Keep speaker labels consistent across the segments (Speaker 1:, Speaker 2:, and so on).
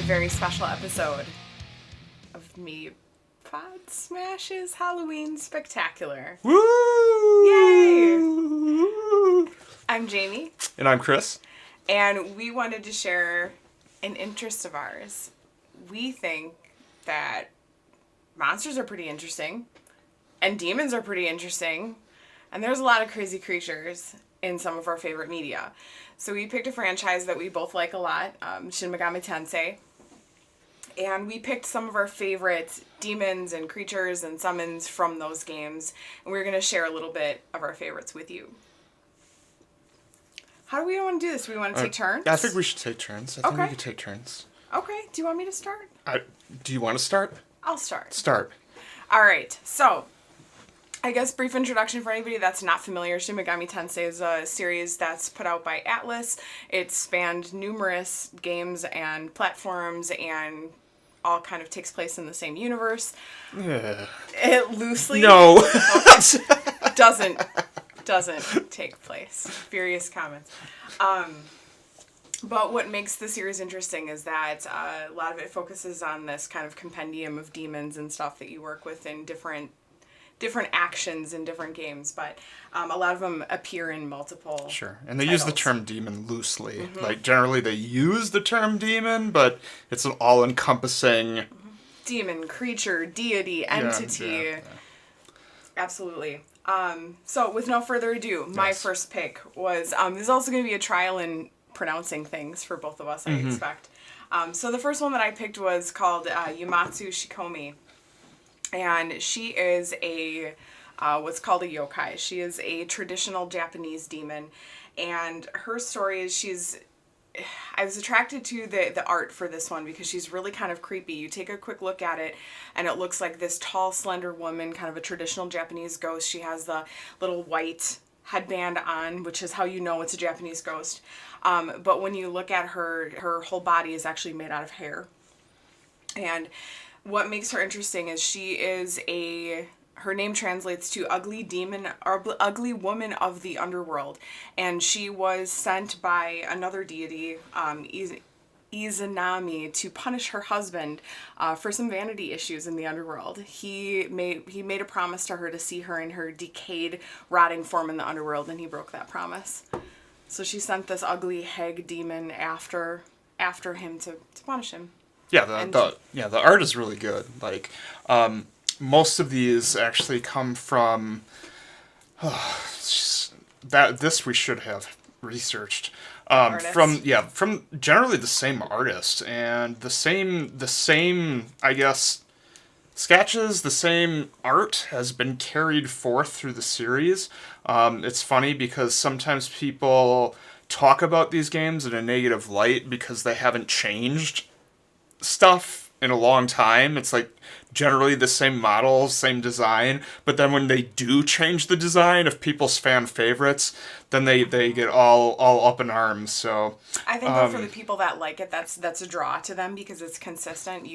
Speaker 1: very special episode of Me Pod Smash's Halloween Spectacular.
Speaker 2: Woo!
Speaker 1: Yay! I'm Jamie.
Speaker 2: And I'm Chris.
Speaker 1: And we wanted to share an interest of ours. We think that monsters are pretty interesting, and demons are pretty interesting, and there's a lot of crazy creatures in some of our favorite media. So we picked a franchise that we both like a lot, Shin Megami Tensei. And we picked some of our favorite demons and creatures and summons from those games. And we're going to share a little bit of our favorites with you. How do we want to do this? Do we want to take turns?
Speaker 2: Yeah, I think we should take turns. I think we could take turns.
Speaker 1: Okay. Do you want me to start?
Speaker 2: Do you want to start?
Speaker 1: I'll start.
Speaker 2: Start.
Speaker 1: All right. So, I guess brief introduction for anybody that's not familiar. Shin Megami Tensei is a series that's put out by Atlas. It's spanned numerous games and platforms and all kind of takes place in the same universe. It loosely...
Speaker 2: No.
Speaker 1: doesn't take place. Furious comments. But what makes the series interesting is that a lot of it focuses on this kind of compendium of demons and stuff that you work with in different actions in different games, but a lot of them appear in multiple
Speaker 2: Sure, and they
Speaker 1: titles.
Speaker 2: use the term demon loosely. Mm-hmm. Like, generally they use the term demon, but it's an all-encompassing...
Speaker 1: demon, creature, deity, entity. Yeah. Absolutely. So, with no further ado, my first pick was... there's also going to be a trial in pronouncing things for both of us, I expect. So, the first one that I picked was called Yumatsu Shikomi. And she is a, what's called a yokai. She is a traditional Japanese demon. And her story is I was attracted to the art for this one because she's really kind of creepy. You take a quick look at it, and it looks like this tall, slender woman, kind of a traditional Japanese ghost. She has the little white headband on, which is how you know it's a Japanese ghost. But when you look at her whole body is actually made out of hair. And what makes her interesting is her name translates to ugly demon or ugly woman of the underworld, and she was sent by another deity, Izanami, to punish her husband for some vanity issues in the underworld. He made a promise to her to see her in her decayed, rotting form in the underworld, and he broke that promise. So she sent this ugly hag demon after him to punish him.
Speaker 2: Yeah, the art is really good. Like, most of these actually come from this we should have researched. From generally the same artist and the same I guess sketches, the same art has been carried forth through the series. It's funny because sometimes people talk about these games in a negative light because they haven't changed stuff in a long time. It's like generally the same models, same design, but then when they do change the design of people's fan favorites, then they get all up in arms. So
Speaker 1: I think that for the people that like it, that's a draw to them because it's consistent.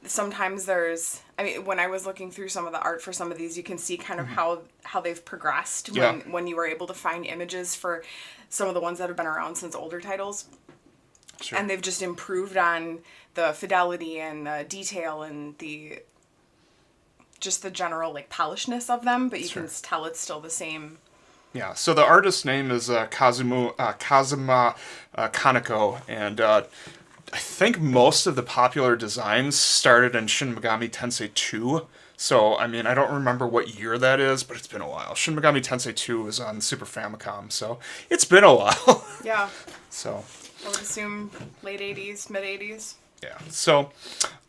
Speaker 1: Sometimes when I was looking through some of the art for some of these, you can see kind of how they've progressed when you were able to find images for some of the ones that have been around since older titles. Sure. And they've just improved on the fidelity and the detail and the general polishedness of them, but you can tell it's still the same.
Speaker 2: Yeah, so the artist's name is Kazuma Kaneko, and I think most of the popular designs started in Shin Megami Tensei 2. So, I mean, I don't remember what year that is, but it's been a while. Shin Megami Tensei 2 was on Super Famicom, so it's been a while.
Speaker 1: Yeah.
Speaker 2: So
Speaker 1: I would assume late 80s, mid 80s.
Speaker 2: Yeah. So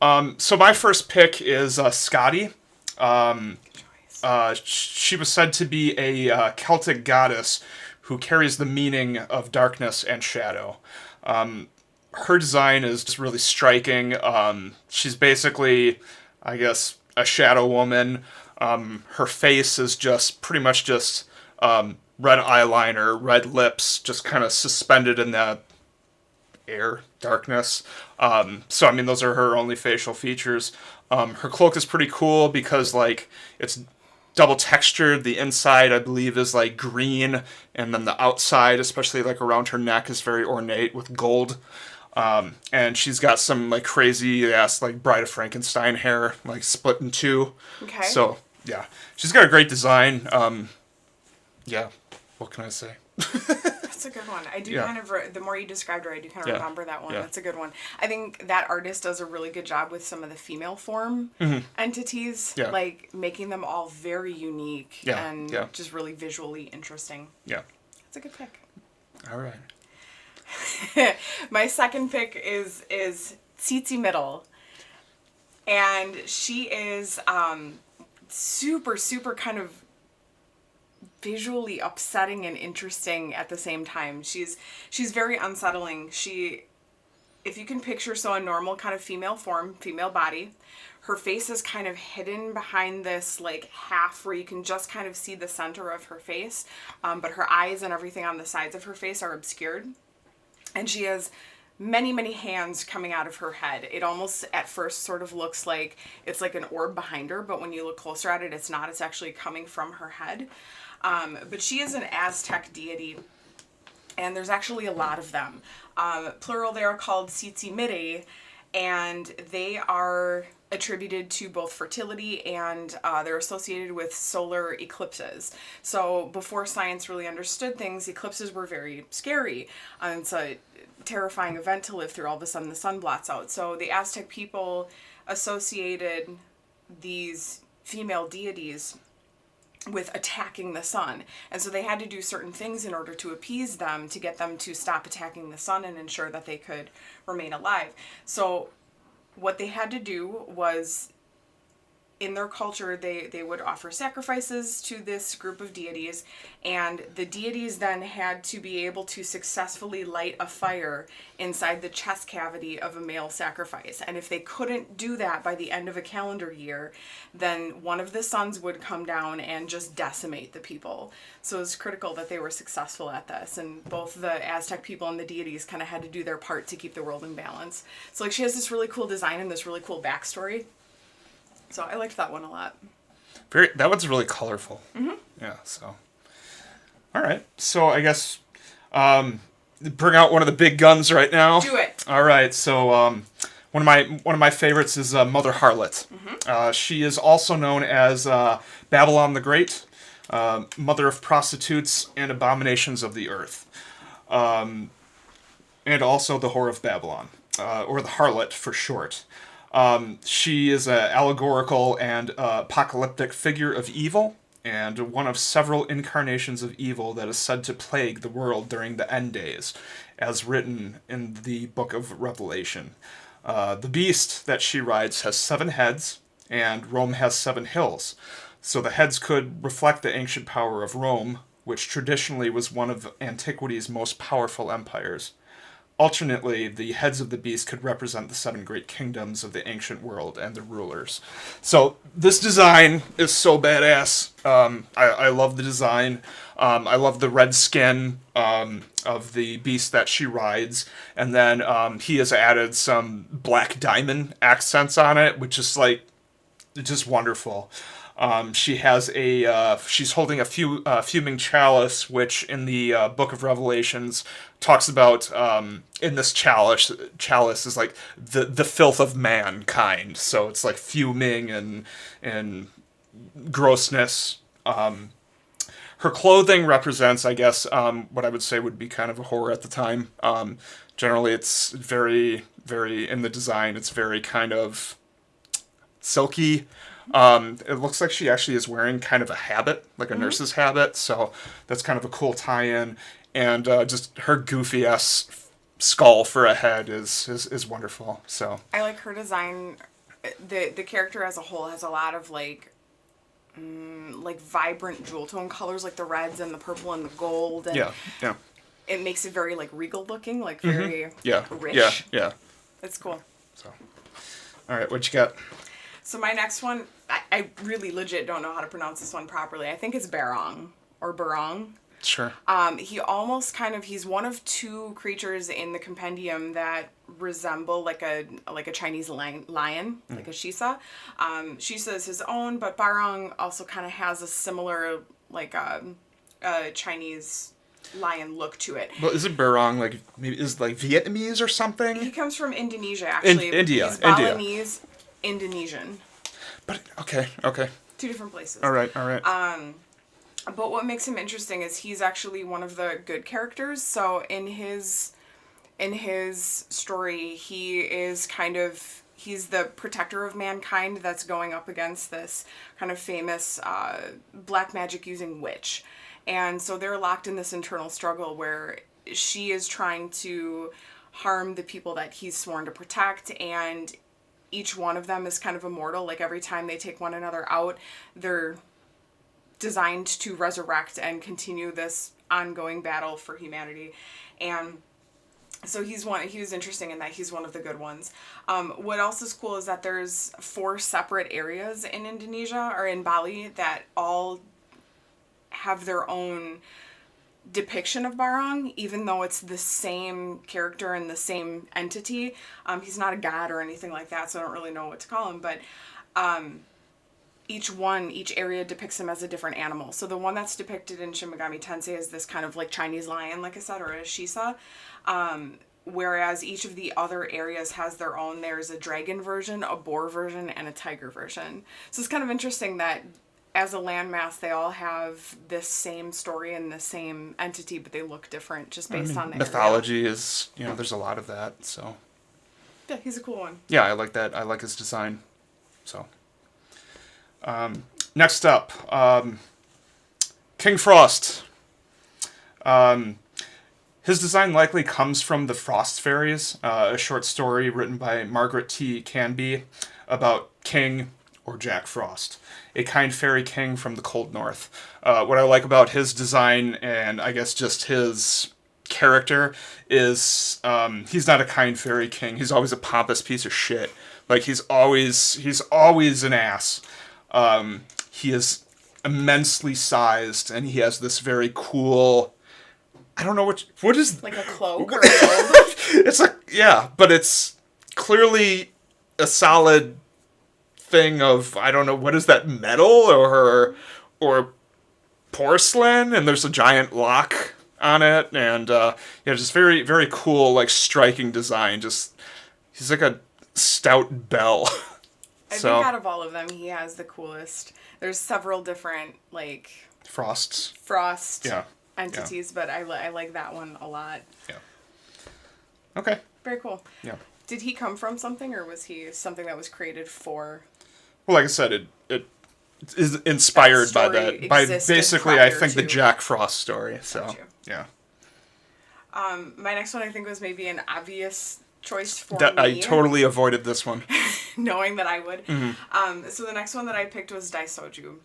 Speaker 2: my first pick is Scotty. She was said to be a Celtic goddess who carries the meaning of darkness and shadow. Her design is just really striking. She's basically, I guess, a shadow woman. Her face is just pretty much just red eyeliner, red lips, just kind of suspended in the air, darkness. So, I mean, those are her only facial features. Her cloak is pretty cool because, like, it's double textured. The inside, I believe, is, like, green, and then the outside, especially, like, around her neck, is very ornate with gold. And she's got some like crazy ass like Bride of Frankenstein hair, like split in two.
Speaker 1: Okay.
Speaker 2: So yeah, she's got a great design. Yeah, what can I say?
Speaker 1: That's a good one. I do kind of, the more you described her, I do kind of remember that one. Yeah. That's a good one. I think that artist does a really good job with some of the female form entities, like making them all very unique and just really visually interesting.
Speaker 2: Yeah.
Speaker 1: That's a good pick.
Speaker 2: All right.
Speaker 1: My second pick is Tsitsi Middle. And she is super, super kind of visually upsetting and interesting at the same time. She's very unsettling. If you can picture a normal kind of female form, female body, her face is kind of hidden behind this like half where you can just kind of see the center of her face, but her eyes and everything on the sides of her face are obscured. And she has many, many hands coming out of her head. It almost at first sort of looks like it's like an orb behind her, but when you look closer at it, it's not. It's actually coming from her head. But she is an Aztec deity, and there's actually a lot of them. Plural, they are called Tsitsimiri, and they are attributed to both fertility and they're associated with solar eclipses. So before science really understood things, eclipses were very scary. It's a terrifying event to live through. All of a sudden the sun blots out. So the Aztec people associated these female deities with attacking the sun. And so they had to do certain things in order to appease them, to get them to stop attacking the sun and ensure that they could remain alive. So what they had to do was, in their culture, they would offer sacrifices to this group of deities, and the deities then had to be able to successfully light a fire inside the chest cavity of a male sacrifice. And if they couldn't do that by the end of a calendar year, then one of the suns would come down and just decimate the people. So it was critical that they were successful at this, and both the Aztec people and the deities kind of had to do their part to keep the world in balance. So like she has this really cool design and this really cool backstory. So I liked that one a lot.
Speaker 2: That one's really colorful. Mm-hmm. Yeah, so. All right. So I guess bring out one of the big guns right now.
Speaker 1: Do it.
Speaker 2: All right. So one of my favorites is Mother Harlot. Mm-hmm. She is also known as Babylon the Great, mother of prostitutes and abominations of the earth. And also the Whore of Babylon, or the Harlot for short. She is an allegorical and apocalyptic figure of evil, and one of several incarnations of evil that is said to plague the world during the end days, as written in the book of Revelation. The beast that she rides has 7 heads, and Rome has 7 hills. So the heads could reflect the ancient power of Rome, which traditionally was one of antiquity's most powerful empires. Alternately, the heads of the beast could represent the 7 great kingdoms of the ancient world and the rulers. So this design is so badass. I love the design. I love the red skin of the beast that she rides. And then he has added some black diamond accents on it, which is like just wonderful. She has she's holding a fuming chalice, which in the Book of Revelations talks about, in this chalice is like the filth of mankind. So it's like fuming and grossness. Her clothing represents, I guess, what I would say would be kind of a whore at the time. Generally, it's very, very, in the design, it's very kind of silky. It looks like she actually is wearing kind of a habit, like a nurse's habit, so that's kind of a cool tie-in. And just her goofy-ass skull for a head is wonderful. So
Speaker 1: I like her design. The character as a whole has a lot of like vibrant jewel tone colors, like the reds and the purple and the gold. And
Speaker 2: yeah.
Speaker 1: It makes it very like regal looking, like very
Speaker 2: rich. Yeah.
Speaker 1: It's cool.
Speaker 2: So, all right, what you got?
Speaker 1: So my next one, I really legit don't know how to pronounce this one properly. I think it's Barang or Barang.
Speaker 2: Sure.
Speaker 1: He's one of 2 creatures in the compendium that resemble like a Chinese lion, like a Shisa. Shisa is his own, but Barang also kind of has a similar like Chinese lion look to it.
Speaker 2: Well, isn't Barang like maybe is like Vietnamese or something?
Speaker 1: He comes from Indonesia, actually.
Speaker 2: India.
Speaker 1: He's Balinese, Indonesian.
Speaker 2: But okay.
Speaker 1: Two different places.
Speaker 2: All right.
Speaker 1: But what makes him interesting is he's actually one of the good characters. So in his story, he's the protector of mankind that's going up against this kind of famous black magic using witch. And so they're locked in this internal struggle where she is trying to harm the people that he's sworn to protect, and each one of them is kind of immortal. Like every time they take one another out, they're designed to resurrect and continue this ongoing battle for humanity. And so he was interesting in that he's one of the good ones. What else is cool is that there's 4 separate areas in Indonesia, or in Bali, that all have their own depiction of Barang, even though it's the same character and the same entity. He's not a god or anything like that, so I don't really know what to call him, but each area depicts him as a different animal. So the one that's depicted in Shin Megami Tensei is this kind of like Chinese lion, like I said, or a shisa. Whereas each of the other areas has their own. There's a dragon version, a boar version, and a tiger version. So it's kind of interesting that as a landmass, they all have this same story and the same entity, but they look different just based on the
Speaker 2: mythology
Speaker 1: area.
Speaker 2: is, there's a lot of that, so.
Speaker 1: Yeah, he's a cool one.
Speaker 2: Yeah, I like that. I like his design, so. Next up, King Frost. His design likely comes from The Frost Fairies, a short story written by Margaret T. Canby about King, or Jack Frost, a kind fairy king from the cold north. What I like about his design, and I guess just his character, is he's not a kind fairy king. He's always a pompous piece of shit. Like, he's always an ass. He is immensely sized, and he has this very cool, I don't know what is...
Speaker 1: Like a cloak or a robe?
Speaker 2: It's but it's clearly a solid thing of, I don't know, what is that, metal or porcelain, and there's a giant lock on it, and just very, very cool, like, striking design. Just, he's like a stout bell.
Speaker 1: I think out of all of them, he has the coolest. There's several different, like...
Speaker 2: Frost
Speaker 1: entities, but I like that one a lot.
Speaker 2: Yeah. Okay.
Speaker 1: Very cool.
Speaker 2: Yeah.
Speaker 1: Did he come from something, or was he something that was created for...
Speaker 2: Well, like I said, it is inspired by that. By basically, I think, the Jack Frost story. So, yeah.
Speaker 1: My next one, I think, was maybe an obvious choice for me.
Speaker 2: I totally avoided this one.
Speaker 1: Knowing that I would.
Speaker 2: Mm-hmm.
Speaker 1: So the next one that I picked was Daisoju.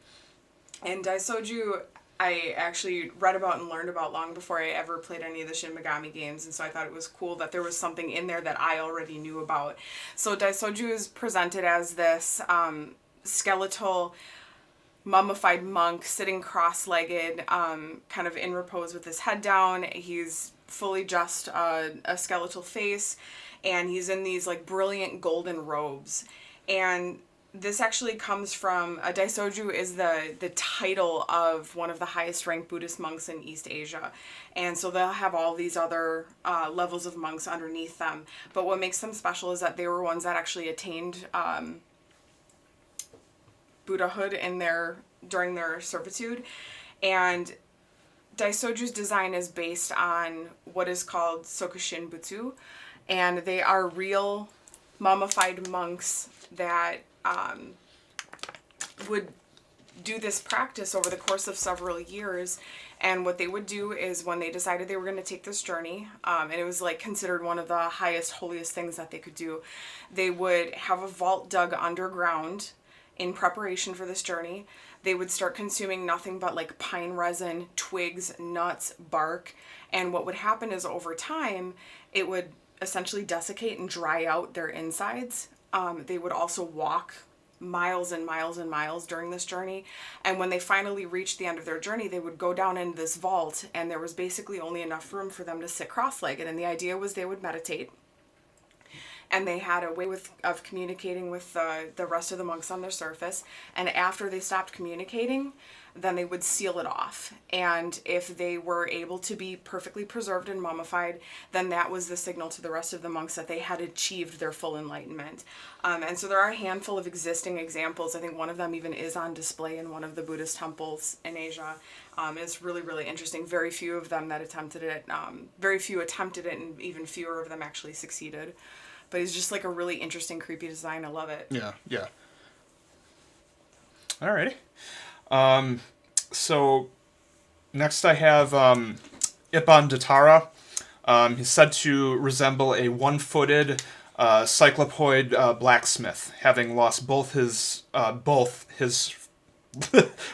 Speaker 1: And Daisoju, I actually read about and learned about long before I ever played any of the Shin Megami games, and so I thought it was cool that there was something in there that I already knew about. So Daisoju is presented as this skeletal, mummified monk sitting cross-legged, kind of in repose with his head down. He's fully just a skeletal face, and he's in these like brilliant golden robes. And this actually comes from, Daisoju is the title of one of the highest ranked Buddhist monks in East Asia. And so they'll have all these other levels of monks underneath them. But what makes them special is that they were ones that actually attained Buddhahood during their servitude. And Daisoju's design is based on what is called Sokushin Butsu. And they are real mummified monks that would do this practice over the course of several years. And what they would do is when they decided they were going to take this journey, and it was like considered one of the highest, holiest things that they could do, they would have a vault dug underground in preparation for this journey. They would start consuming nothing but like pine resin, twigs, nuts, bark. And what would happen is over time, it would essentially desiccate and dry out their insides. They would also walk miles and miles and miles during this journey. And when they finally reached the end of their journey, they would go down into this vault, and there was basically only enough room for them to sit cross-legged. And the idea was they would meditate. and they had a way of communicating with the rest of the monks on their surface. And after they stopped communicating, then they would seal it off. And if they were able to be perfectly preserved and mummified, then that was the signal to the rest of the monks that they had achieved their full enlightenment. And so there are a handful of existing examples. I think one of them even is on display in one of the Buddhist temples in Asia. It's really, really interesting. Very few of them that attempted it. Very few attempted it, and even fewer of them actually succeeded. But it's just like a really interesting, creepy design. I love it.
Speaker 2: Yeah, yeah. Alrighty. So next I have Ipan Datara. He's said to resemble a one-footed cyclopoid blacksmith, having lost both his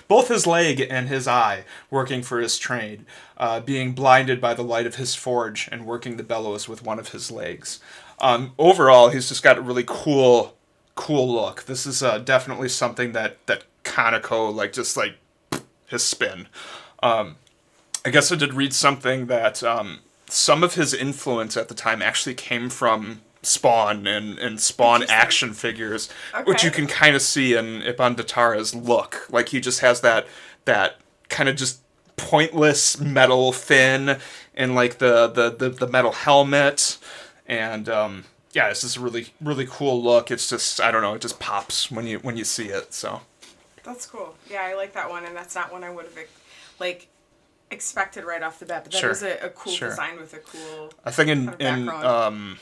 Speaker 2: both his leg and his eye working for his trade, being blinded by the light of his forge and working the bellows with one of his legs. Overall, he's just got a really cool look. This is definitely something that Kaneko, like, just like his spin. I guess I did read something that some of his influence at the time actually came from Spawn and Spawn action figures, which you can kind of see in Ipan Datara's look. Like, he just has that kind of just pointless metal fin and like the metal helmet, and yeah, it's just a really, really cool look. It's just, I don't know, it just pops when you see it. So
Speaker 1: that's cool. Yeah, I like that one, and that's not one I would have like expected right off the bat. But that is a cool design with a cool.
Speaker 2: I think in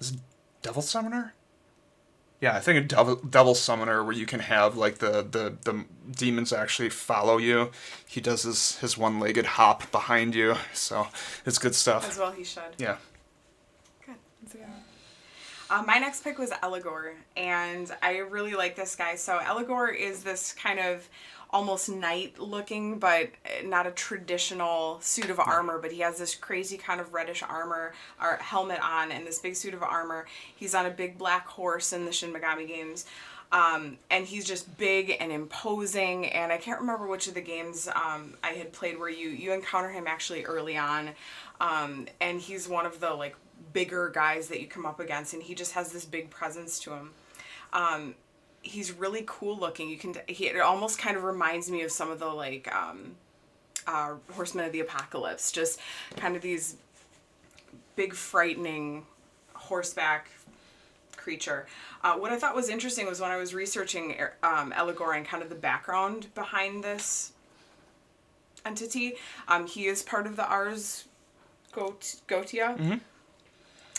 Speaker 2: is it Devil Summoner? Yeah, I think in Devil Summoner, where you can have like the demons actually follow you. He does his one-legged hop behind you, so it's good stuff.
Speaker 1: As well, he should.
Speaker 2: Yeah.
Speaker 1: Good. That's a good one. My next pick was Elegor, and I really like this guy. So Elegor is this kind of almost knight-looking, but not a traditional suit of armor, but he has this crazy kind of reddish armor, or helmet on, and this big suit of armor. He's on a big black horse in the Shin Megami games, and he's just big and imposing, and I can't remember which of the games I had played where you encounter him actually early on, and he's one of the, like, bigger guys that you come up against, and he just has this big presence to him. He's really cool looking. It almost kind of reminds me of some of the, like, Horsemen of the Apocalypse. Just kind of these big, frightening horseback creature. What I thought was interesting was when I was researching Elegor and kind of the background behind this entity. He is part of the Ars Goetia. Mm-hmm.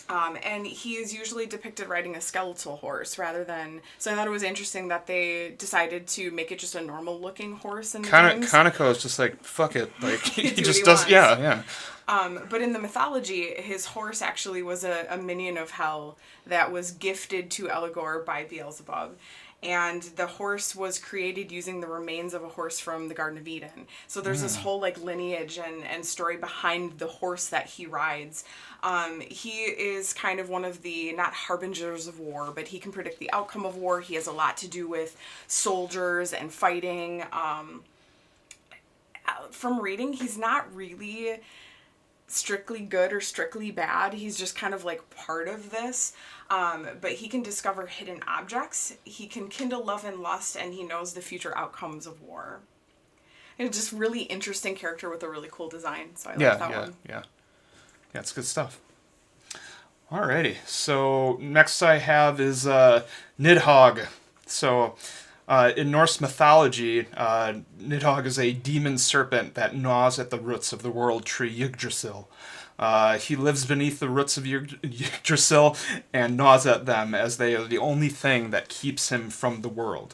Speaker 1: And he is usually depicted riding a skeletal horse rather than... So I thought it was interesting that they decided to make it just a normal-looking horse in the games.
Speaker 2: Kaneko is just like, fuck it. Like, he just does... Yeah.
Speaker 1: But in the mythology, his horse actually was a minion of hell that was gifted to Elegor by Beelzebub. And the horse was created using the remains of a horse from the Garden of Eden. So there's this whole, like, lineage and story behind the horse that he rides. He is kind of one of the, not harbingers of war, but he can predict the outcome of war. He has a lot to do with soldiers and fighting. From reading, he's not really strictly good or strictly bad. He's just kind of like part of this. But he can discover hidden objects. He can kindle love and lust, and he knows the future outcomes of war. And just really interesting character with a really cool design. So I like that one.
Speaker 2: Yeah, it's good stuff. Alrighty, so next I have is Nidhog. So in Norse mythology, Nidhogg is a demon serpent that gnaws at the roots of the world tree Yggdrasil. He lives beneath the roots of Yggdrasil and gnaws at them, as they are the only thing that keeps him from the world.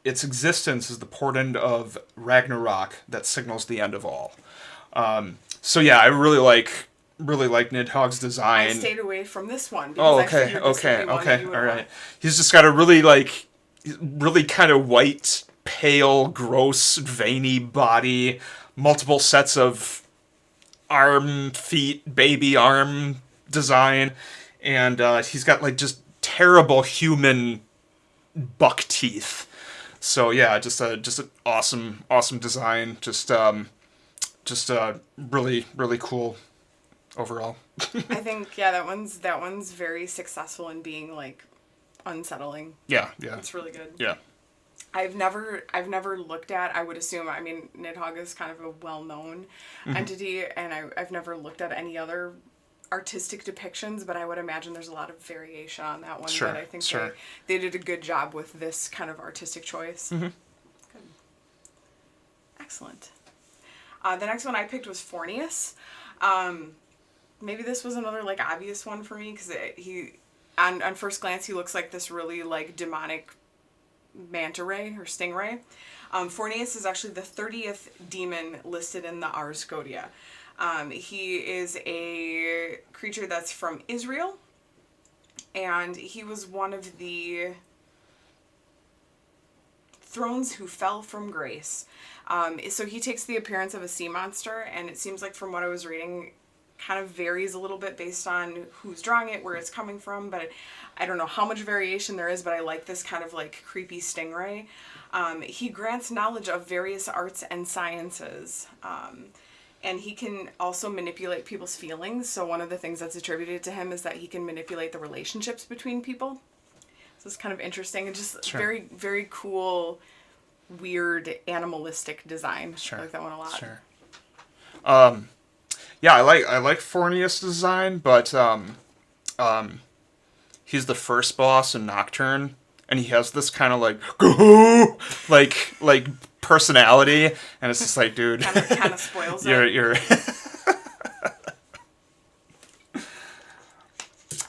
Speaker 2: Its existence is the portent of Ragnarok that signals the end of all. So yeah, I really like Nidhogg's design.
Speaker 1: I stayed away from this one.
Speaker 2: Okay, all right. He's just got a really kind of white, pale, gross, veiny body, multiple sets of arm, feet, baby arm design, and he's got like just terrible human buck teeth. So yeah, just an awesome design. Just really, really cool overall.
Speaker 1: I think, yeah, that one's very successful in being, like, unsettling.
Speaker 2: Yeah.
Speaker 1: It's really good.
Speaker 2: Yeah.
Speaker 1: I've never looked at, I would assume, I mean, Nidhogg is kind of a well-known entity, and I've never looked at any other artistic depictions, but I would imagine there's a lot of variation on that one.
Speaker 2: Sure,
Speaker 1: but I think
Speaker 2: sure.
Speaker 1: they did a good job with this kind of artistic choice.
Speaker 2: Mm-hmm.
Speaker 1: Good. Excellent. The next one I picked was Fornius. Maybe this was another, like, obvious one for me, because he, on first glance, he looks like this really, like, demonic manta ray or stingray. Fornius is actually the 30th demon listed in the Ars Godia. He is a creature that's from Israel, and he was one of the thrones who fell from grace. So he takes the appearance of a sea monster, and it seems like from what I was reading, kind of varies a little bit based on who's drawing it, where it's coming from, but I don't know how much variation there is, but I like this kind of like creepy stingray. He grants knowledge of various arts and sciences, and he can also manipulate people's feelings. So one of the things that's attributed to him is that he can manipulate the relationships between people. So it's kind of interesting and just very, very cool, weird, animalistic design. I like that one a lot.
Speaker 2: Yeah, I like Fornius' design, but he's the first boss in Nocturne, and he has this kind of like personality, and it's just like, dude,
Speaker 1: kind of spoils
Speaker 2: you're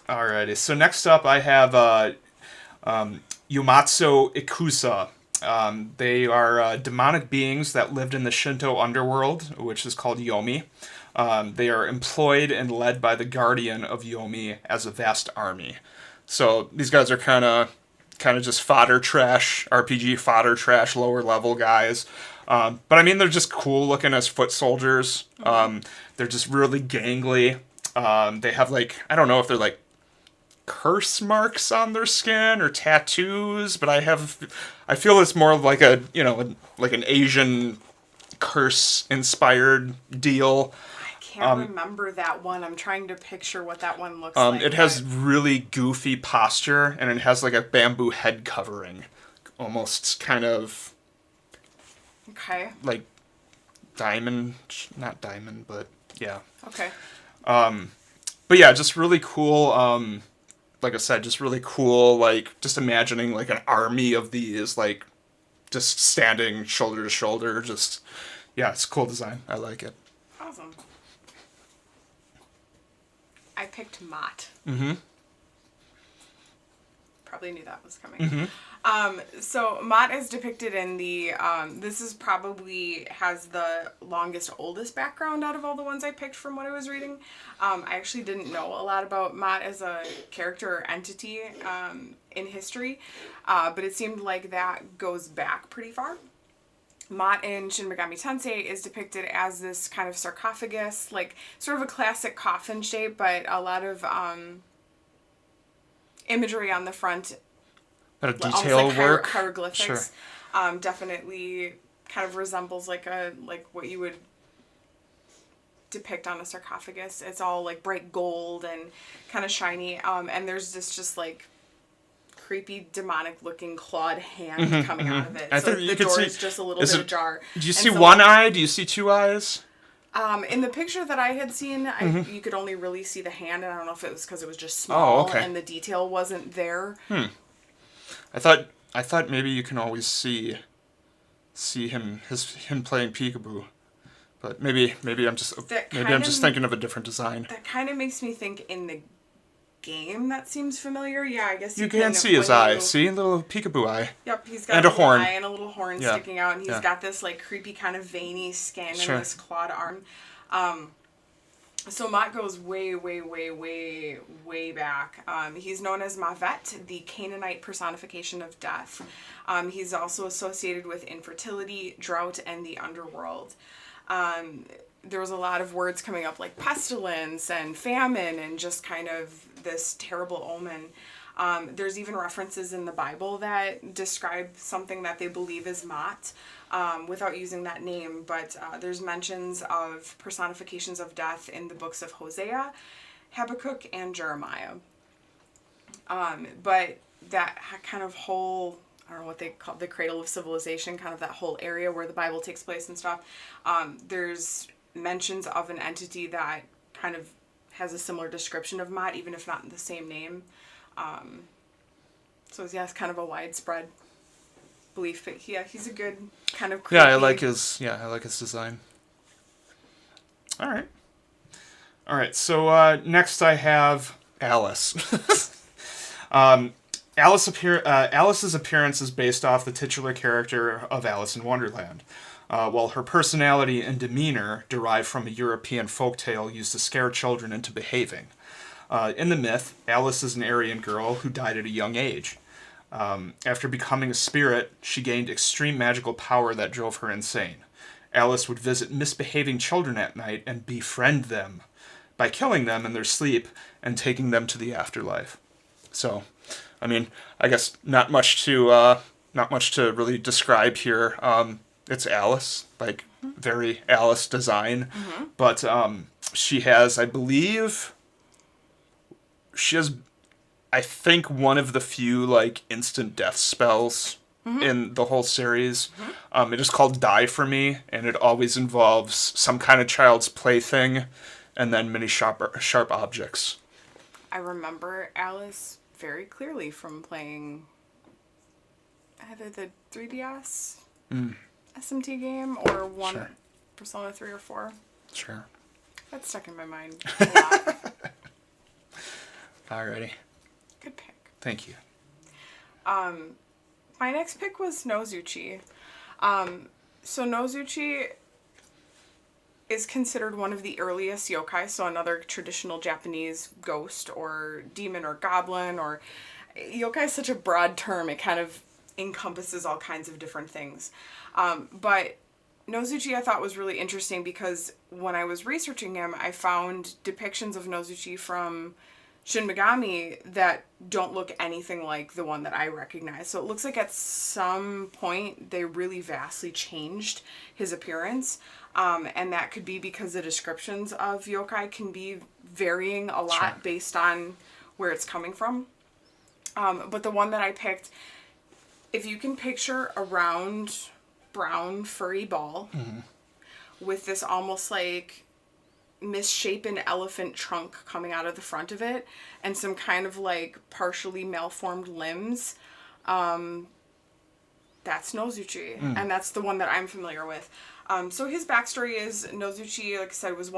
Speaker 2: Alrighty, so next up I have Yumatso Ikusa. They are demonic beings that lived in the Shinto underworld, which is called Yomi. They are employed and led by the guardian of Yomi as a vast army. So these guys are kind of just fodder trash, RPG fodder trash, lower level guys. But I mean, they're just cool looking as foot soldiers. They're just really gangly. They have like, I don't know if they're like curse marks on their skin or tattoos, but I feel it's more of like a, like an Asian curse inspired deal.
Speaker 1: I can't remember that one. I'm trying to picture what that one looks like.
Speaker 2: It has really goofy posture, and it has like a bamboo head covering. Almost kind of...
Speaker 1: Okay.
Speaker 2: Like diamond, not diamond, but yeah.
Speaker 1: Okay.
Speaker 2: But yeah, just really cool, like I said, just really cool, like, just imagining like an army of these, like, just standing shoulder to shoulder, just, yeah, it's a cool design. I like it.
Speaker 1: Awesome. I picked Mott.
Speaker 2: Mm-hmm.
Speaker 1: Probably knew that was coming.
Speaker 2: Mm-hmm.
Speaker 1: So Mott is depicted in the, this is probably has the longest, oldest background out of all the ones I picked from what I was reading. I actually didn't know a lot about Mott as a character or entity in history, but it seemed like that goes back pretty far. Mott in Shin Megami Tensei is depicted as this kind of sarcophagus, like sort of a classic coffin shape, but a lot of imagery on the front.
Speaker 2: That a detail
Speaker 1: like
Speaker 2: work.
Speaker 1: Hieroglyphics.
Speaker 2: Sure.
Speaker 1: Definitely kind of resembles like what you would depict on a sarcophagus. It's all like bright gold and kind of shiny. And there's this just like creepy demonic looking clawed hand coming out of it. So the door is just a little bit ajar.
Speaker 2: Do you see one eye? Do you see two eyes?
Speaker 1: In the picture that I had seen, you could only really see the hand, and I don't know if it was because it was just small and the detail wasn't there.
Speaker 2: I thought maybe you can always see him playing peekaboo, but maybe I'm just thinking of a different design.
Speaker 1: That kind of makes me think in the game that seems familiar. Yeah, I guess
Speaker 2: you can see his eye. See, a little peekaboo eye.
Speaker 1: Yep, he's got a horn. Eye and a little horn sticking out, and he's got this like creepy kind of veiny skin and this clawed arm. So Mott goes way, way, way, way, way back. He's known as Mavet, the Canaanite personification of death. He's also associated with infertility, drought, and the underworld. There was a lot of words coming up like pestilence and famine and just kind of this terrible omen. There's even references in the Bible that describe something that they believe is Mot, without using that name, but there's mentions of personifications of death in the books of Hosea, Habakkuk, and Jeremiah. But that kind of whole, I don't know what they call the cradle of civilization, kind of that whole area where the Bible takes place and stuff, there's mentions of an entity that kind of has a similar description of Mot, even if not in the same name. So yeah, it's kind of a widespread belief, but yeah, he's a good kind of creepy.
Speaker 2: I like his design. All right. So next I have Alice. Alice's appearance is based off the titular character of Alice in Wonderland, while her personality and demeanor derive from a European folktale used to scare children into behaving. In the myth, Alice is an Aryan girl who died at a young age. After becoming a spirit, she gained extreme magical power that drove her insane. Alice would visit misbehaving children at night and befriend them by killing them in their sleep and taking them to the afterlife. So, I mean, I guess not much to really describe here. It's Alice, like very Alice design, but she has, I think, one of the few like instant death spells in the whole series. It is called Die For Me, and it always involves some kind of child's plaything and then many sharp objects.
Speaker 1: I remember Alice very clearly from playing either the 3DS SMT game or one Persona 3 or 4.
Speaker 2: Sure.
Speaker 1: That's stuck in my mind a lot.
Speaker 2: Alrighty.
Speaker 1: Good pick.
Speaker 2: Thank you.
Speaker 1: My next pick was Nozuchi. So Nozuchi is considered one of the earliest yokai, so another traditional Japanese ghost or demon or goblin, or yokai is such a broad term, it kind of encompasses all kinds of different things. But Nozuchi I thought was really interesting because when I was researching him, I found depictions of Nozuchi from Shin Megami that don't look anything like the one that I recognize. So it looks like at some point they really vastly changed his appearance. And that could be because the descriptions of yokai can be varying a lot based on where it's coming from. But the one that I picked, if you can picture a round, brown, furry ball with this almost like misshapen elephant trunk coming out of the front of it and some kind of like partially malformed limbs, that's Nozuchi. And that's the one that I'm familiar with. So his backstory is Nozuchi, like I said, is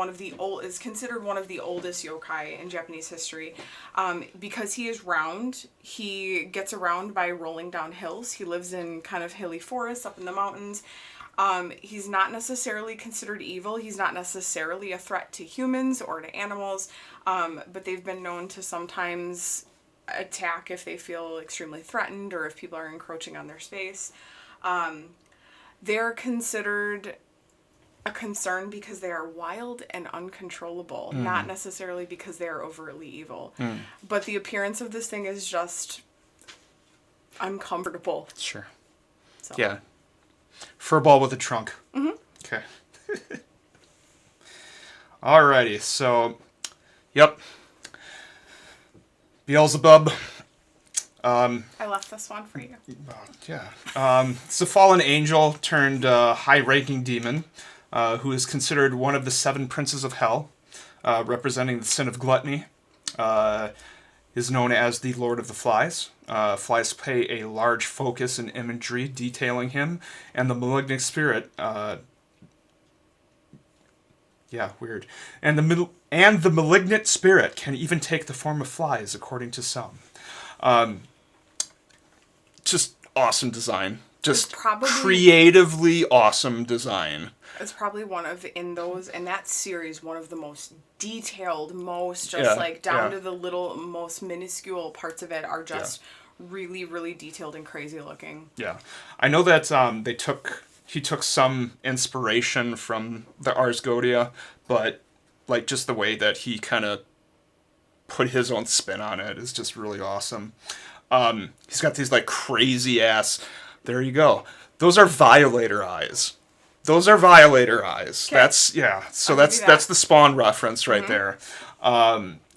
Speaker 1: considered one of the oldest yokai in Japanese history. Because he is round, he gets around by rolling down hills. He lives in kind of hilly forests up in the mountains. He's not necessarily considered evil. He's not necessarily a threat to humans or to animals. But they've been known to sometimes attack if they feel extremely threatened or if people are encroaching on their space. They're considered a concern because they are wild and uncontrollable, not necessarily because they are overtly evil. But the appearance of this thing is just uncomfortable.
Speaker 2: Sure.
Speaker 1: So.
Speaker 2: Yeah. Fur ball with a trunk. Okay. Alrighty, so, yep. Beelzebub.
Speaker 1: I left this one for you.
Speaker 2: Yeah. It's a fallen angel turned high-ranking demon who is considered one of the 7 princes of hell, representing the sin of gluttony. Is known as the Lord of the Flies. Flies pay a large focus in imagery detailing him, and the malignant spirit. Weird. And the malignant spirit can even take the form of flies, according to some. Just awesome design. Just creatively awesome design.
Speaker 1: It's probably one of, in that series, one of the most detailed, down to the little, most minuscule parts of it are just really, really detailed and crazy looking. Yeah.
Speaker 2: I know that he took some inspiration from the Ars Godia, but like just the way that he kind of put his own spin on it is just really awesome. He's got these like crazy ass. There you go. Those are Violator eyes. Those are Violator eyes. Okay. That's yeah. So that's the Spawn reference right there.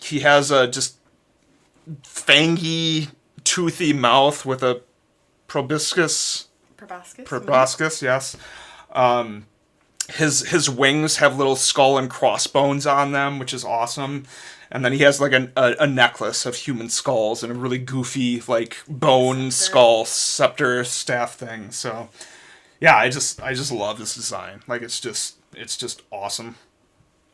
Speaker 2: He has a just fangy, toothy mouth with a proboscis. Proboscis, yes. His wings have little skull and crossbones on them, which is awesome. And then he has like a necklace of human skulls and a really goofy like bone skull scepter staff thing. So yeah, I just love this design. Like it's just awesome.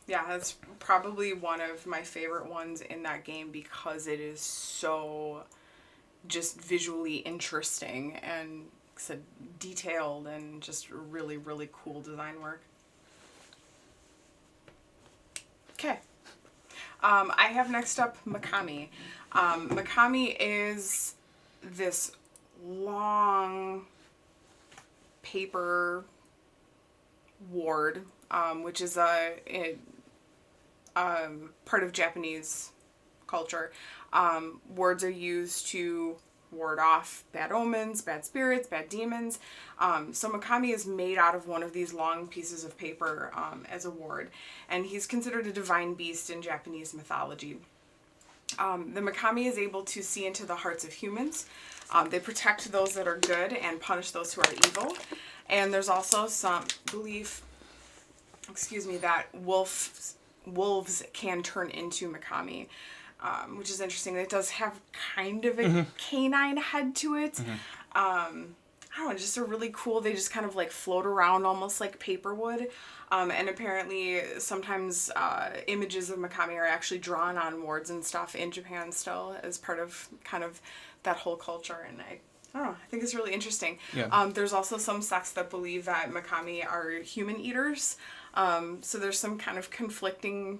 Speaker 1: Yeah, that's probably one of my favorite ones in that game because it is so just visually interesting and detailed and just really, really cool design work. Okay. I have next up Makami. Makami is this long paper ward, which is a part of Japanese culture. Wards are used to ward off bad omens, bad spirits, bad demons. So Makami is made out of one of these long pieces of paper as a ward, and he's considered a divine beast in Japanese mythology. The Makami is able to see into the hearts of humans. They protect those that are good and punish those who are evil. And there's also some belief, that wolves can turn into Makami. Which is interesting. It does have kind of a canine head to it. I don't know, just a really cool, they just kind of like float around almost like paper would. And apparently sometimes images of Makami are actually drawn on wards and stuff in Japan still as part of kind of that whole culture. And I don't know, I think it's really interesting. Yeah. There's also some sects that believe that Makami are human eaters. So there's some kind of conflicting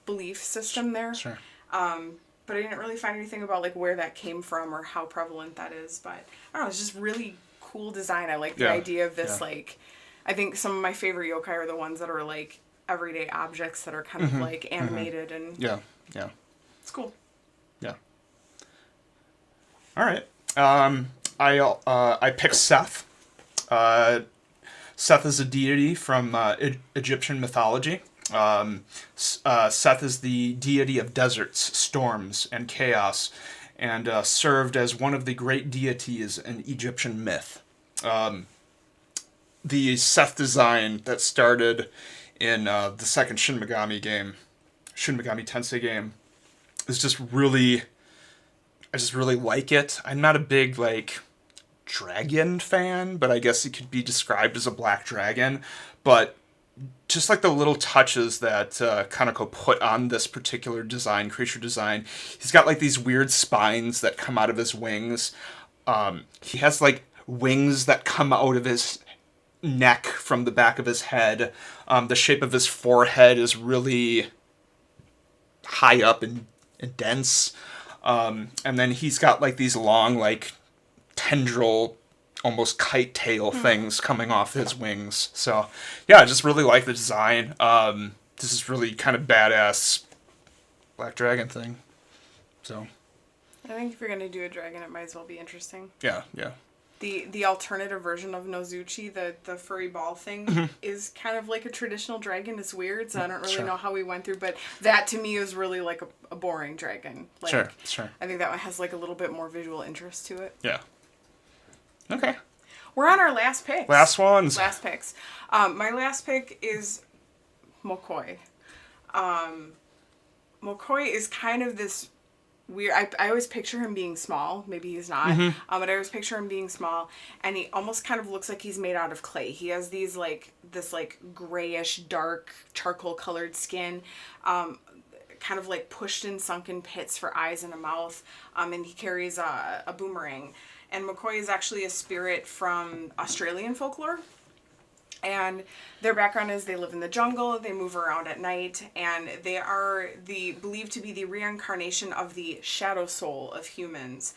Speaker 1: belief system there. Sure. But I didn't really find anything about like where that came from or how prevalent that is. But I don't know, it's just really cool design. I like the idea of this like, I think some of my favorite yokai are the ones that are like everyday objects that are kind of like animated and yeah. It's cool.
Speaker 2: Yeah. All right. I picked Seth. Seth is a deity from Egyptian mythology. Seth is the deity of deserts, storms, and chaos, and served as one of the great deities in Egyptian myth. The Seth design that started in the second Shin Megami Tensei game, is just really, I just really like it. I'm not a big, like, dragon fan, but I guess it could be described as a black dragon, but just like the little touches that Kaneko put on this particular creature design. He's got like these weird spines that come out of his wings. He has like wings that come out of his neck from the back of his head. The shape of his forehead is really high up and dense. And then he's got like these long like tendril, almost kite tail things coming off his wings. So yeah, I just really like the design. This is really kind of badass black dragon thing. So
Speaker 1: I think if you're gonna do a dragon, it might as well be interesting.
Speaker 2: Yeah.
Speaker 1: The alternative version of Nozuchi, the furry ball thing, is kind of like a traditional dragon. It's weird, so I don't really know how we went through, but that to me is really like a boring dragon. Like,
Speaker 2: sure.
Speaker 1: I think that one has like a little bit more visual interest to it.
Speaker 2: Yeah. Okay.
Speaker 1: We're on our last picks.
Speaker 2: Last ones.
Speaker 1: Last picks. My last pick is McCoy. McCoy is kind of this weird... I always picture him being small. Maybe he's not. But I always picture him being small. And he almost kind of looks like he's made out of clay. He has these this grayish, dark, charcoal-colored skin. Kind of like pushed in sunken pits for eyes and a mouth. And he carries a boomerang. And McCoy is actually a spirit from Australian folklore. And their background is they live in the jungle, they move around at night, and they are believed to be the reincarnation of the shadow soul of humans.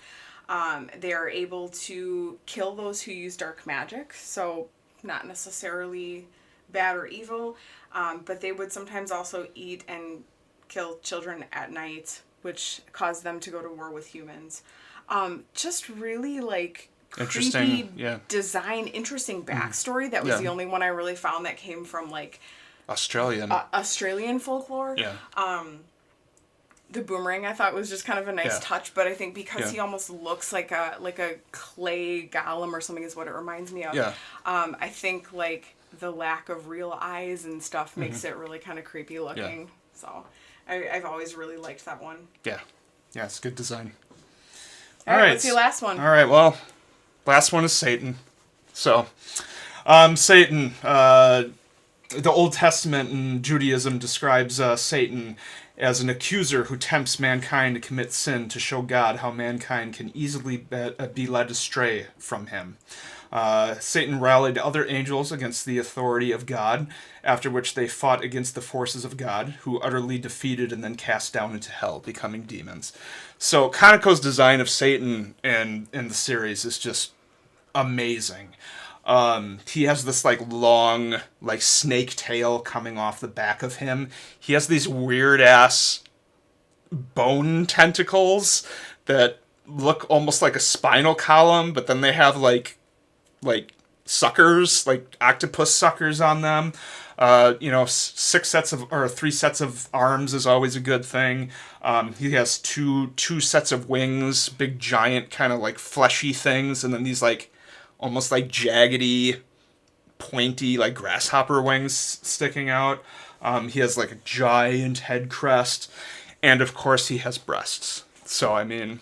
Speaker 1: They are able to kill those who use dark magic, so not necessarily bad or evil, but they would sometimes also eat and kill children at night, which caused them to go to war with humans. Just really, like, creepy design, interesting backstory. That was the only one I really found that came from, like... Australian folklore.
Speaker 2: Yeah.
Speaker 1: The boomerang I thought was just kind of a nice touch, but I think because he almost looks like a clay golem or something is what it reminds me of.
Speaker 2: Yeah.
Speaker 1: I think like the lack of real eyes and stuff makes it really kind of creepy looking. Yeah. So I've always really liked that one.
Speaker 2: Yeah. Yeah, it's good design.
Speaker 1: All right, what's your last one?
Speaker 2: All right, well, last one is Satan. So, Satan, the Old Testament in Judaism describes Satan as an accuser who tempts mankind to commit sin to show God how mankind can easily be led astray from him. Satan rallied other angels against the authority of God, after which they fought against the forces of God, who utterly defeated and then cast down into hell, becoming demons. So Kaneko's design of Satan in the series is just amazing. He has this like long, like snake tail coming off the back of him. He has these weird ass bone tentacles that look almost like a spinal column, but then they have like suckers, like octopus suckers on them. 3 sets of arms is always a good thing. He has two sets of wings, big giant kind of like fleshy things, and then these like almost like jaggedy, pointy, like grasshopper wings sticking out. He has like a giant head crest, and of course he has breasts. So I mean,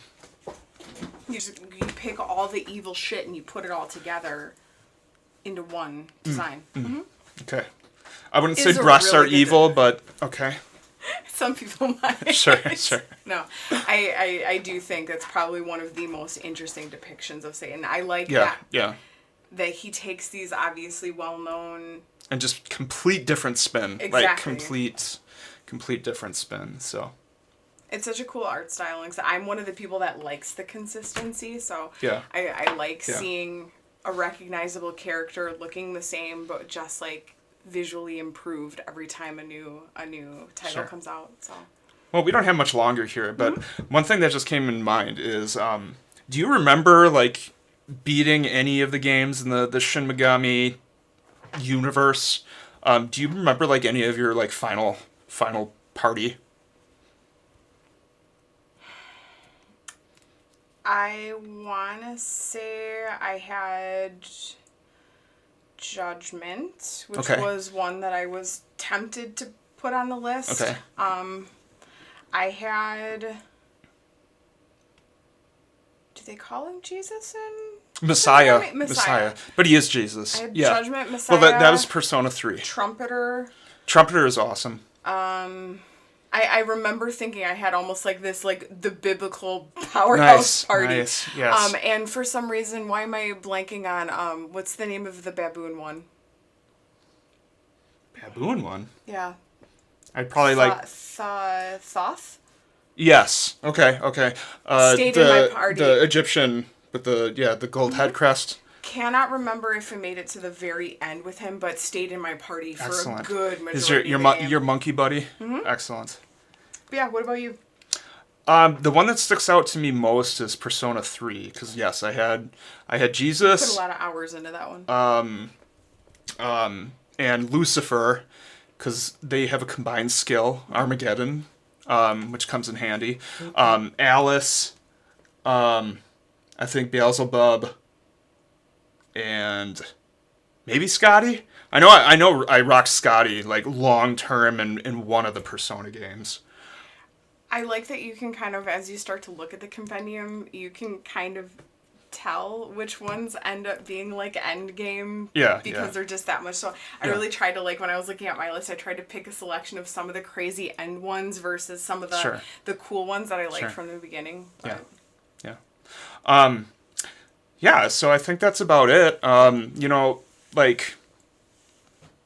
Speaker 1: you pick all the evil shit and you put it all together into one design. Mm-hmm.
Speaker 2: Okay, I wouldn't say breasts are evil, but okay.
Speaker 1: Some people might.
Speaker 2: Sure.
Speaker 1: No, I do think that's probably one of the most interesting depictions of Satan. I like that.
Speaker 2: Yeah.
Speaker 1: That he takes these obviously well-known...
Speaker 2: And just complete different spin.
Speaker 1: Exactly.
Speaker 2: Like, complete different spin, so...
Speaker 1: It's such a cool art style. I'm one of the people that likes the consistency, so
Speaker 2: yeah.
Speaker 1: I like seeing a recognizable character looking the same, but just, like... visually improved every time a new title comes out. So,
Speaker 2: well, we don't have much longer here, but one thing that just came in mind is, do you remember like beating any of the games in the Shin Megami universe? Do you remember like any of your like final party?
Speaker 1: I wanna say I had Judgment, which was one that I was tempted to put on the list.
Speaker 2: Okay.
Speaker 1: I had... Do they call him Jesus in...
Speaker 2: Messiah. But he is Jesus.
Speaker 1: I had Judgment, Messiah.
Speaker 2: Well, that was Persona 3.
Speaker 1: Trumpeter
Speaker 2: Trumpeter is awesome.
Speaker 1: I remember thinking I had almost like this, like, the biblical powerhouse party.
Speaker 2: Nice, yes.
Speaker 1: And for some reason, why am I blanking on, what's the name of the baboon one?
Speaker 2: Baboon one?
Speaker 1: Yeah.
Speaker 2: I'd probably
Speaker 1: Thoth?
Speaker 2: Yes. Okay.
Speaker 1: Stayed in my party.
Speaker 2: The Egyptian with the gold head crest.
Speaker 1: Cannot remember if I made it to the very end with him, but stayed in my party for a good majority
Speaker 2: of the game. Your monkey buddy? Mm-hmm. Excellent.
Speaker 1: But yeah, what about you?
Speaker 2: The one that sticks out to me most is Persona 3, because yes, I had Jesus.
Speaker 1: Put a lot of hours into that one.
Speaker 2: And Lucifer, because they have a combined skill, Armageddon, which comes in handy. Alice, I think Beelzebub, and maybe Scotty. I know I rocked Scotty like long term in one of the Persona games.
Speaker 1: I like that you can kind of, as you start to look at the compendium, you can kind of tell which ones end up being like end game. Because they're just that much. So I really tried to, like, when I was looking at my list, I tried to pick a selection of some of the crazy end ones versus some of the cool ones that I liked from the beginning. But.
Speaker 2: Yeah, so I think that's about it. Like,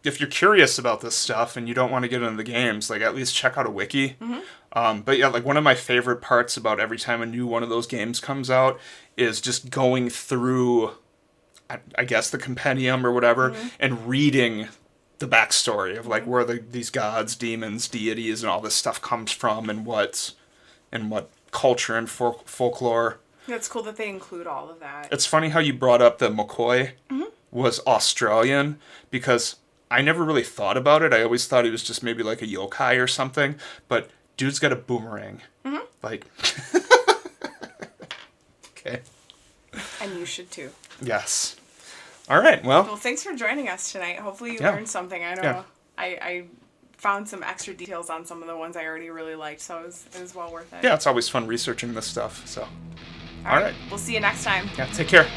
Speaker 2: if you're curious about this stuff and you don't want to get into the games, like, at least check out a wiki. Mm-hmm. But yeah, like, one of my favorite parts about every time a new one of those games comes out is just going through, I guess, the compendium or whatever, and reading the backstory of like where these gods, demons, deities, and all this stuff comes from, and what culture and folklore.
Speaker 1: It's cool that they include all of that.
Speaker 2: It's funny how you brought up that McCoy was Australian, because I never really thought about it. I always thought he was just maybe like a yokai or something, but dude's got a boomerang. Like, okay.
Speaker 1: And you should too.
Speaker 2: Yes. All right, well,
Speaker 1: thanks for joining us tonight. Hopefully you learned something. I know I found some extra details on some of the ones I already really liked, so it was well worth it.
Speaker 2: Yeah, it's always fun researching this stuff. So, all right.
Speaker 1: We'll see you next time.
Speaker 2: Yeah, take care.